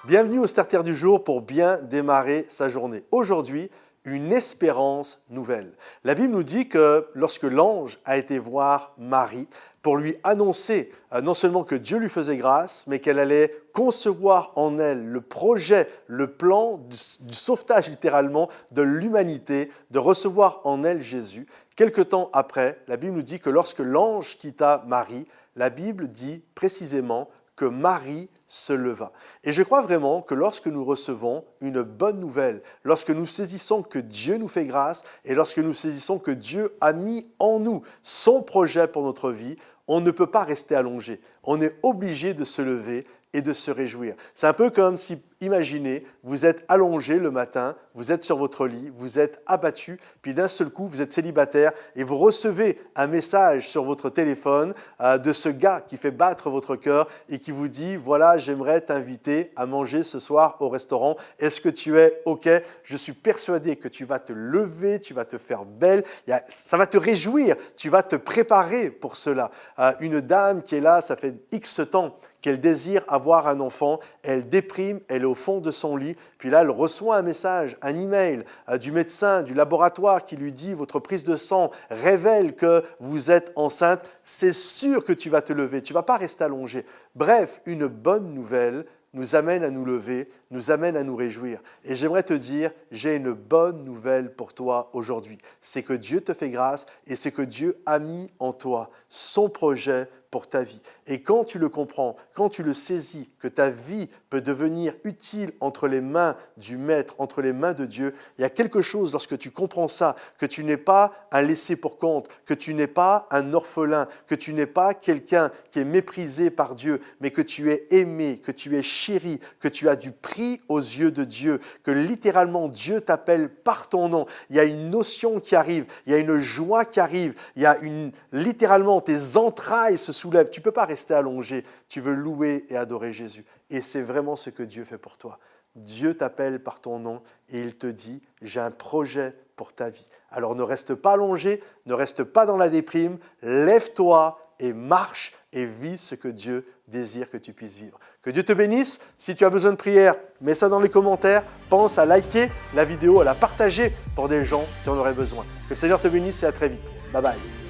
Bienvenue au Starter du jour pour bien démarrer sa journée. Aujourd'hui, une espérance nouvelle. La Bible nous dit que lorsque l'ange a été voir Marie pour lui annoncer non seulement que Dieu lui faisait grâce, mais qu'elle allait concevoir en elle le projet, le plan du sauvetage littéralement de l'humanité, de recevoir en elle Jésus. Quelque temps après, la Bible nous dit que lorsque l'ange quitta Marie, la Bible dit précisément que Marie se leva. Et je crois vraiment que lorsque nous recevons une bonne nouvelle, lorsque nous saisissons que Dieu nous fait grâce et lorsque nous saisissons que Dieu a mis en nous son projet pour notre vie, on ne peut pas rester allongé. On est obligé de se lever et de se réjouir. C'est un peu comme si, imaginez, vous êtes allongé le matin, vous êtes sur votre lit, vous êtes abattu, puis d'un seul coup, vous êtes célibataire et vous recevez un message sur votre téléphone de ce gars qui fait battre votre cœur et qui vous dit « Voilà, j'aimerais t'inviter à manger ce soir au restaurant. Est-ce que tu es OK ?» Je suis persuadé que tu vas te lever, tu vas te faire belle, ça va te réjouir, tu vas te préparer pour cela. Une dame qui est là, ça fait X temps, qu'elle désire avoir un enfant, elle déprime, elle est au fond de son lit, puis là elle reçoit un message, un email du médecin, du laboratoire qui lui dit « Votre prise de sang révèle que vous êtes enceinte », c'est sûr que tu vas te lever, tu ne vas pas rester allongé. Bref, une bonne nouvelle nous amène à nous lever, nous amène à nous réjouir. Et j'aimerais te dire, j'ai une bonne nouvelle pour toi aujourd'hui. C'est que Dieu te fait grâce et c'est que Dieu a mis en toi son projet pour ta vie. Et quand tu le comprends, quand tu le saisis, que ta vie peut devenir utile entre les mains du Maître, entre les mains de Dieu, il y a quelque chose lorsque tu comprends ça, que tu n'es pas un laissé pour compte, que tu n'es pas un orphelin, que tu n'es pas quelqu'un qui est méprisé par Dieu, mais que tu es aimé, que tu es chéri, que tu as du prix aux yeux de Dieu, que littéralement Dieu t'appelle par ton nom. Il y a une notion qui arrive, il y a une joie qui arrive, il y a littéralement tes entrailles se soulèvent. Tu ne peux pas rester allongé, tu veux louer et adorer Jésus. Et c'est vraiment ce que Dieu fait pour toi. Dieu t'appelle par ton nom et il te dit « J'ai un projet pour ta vie ». Alors ne reste pas allongé, ne reste pas dans la déprime, lève-toi et marche et vis ce que Dieu désire que tu puisses vivre. Que Dieu te bénisse. Si tu as besoin de prière, mets ça dans les commentaires. Pense à liker la vidéo, à la partager pour des gens qui en auraient besoin. Que le Seigneur te bénisse et à très vite. Bye bye.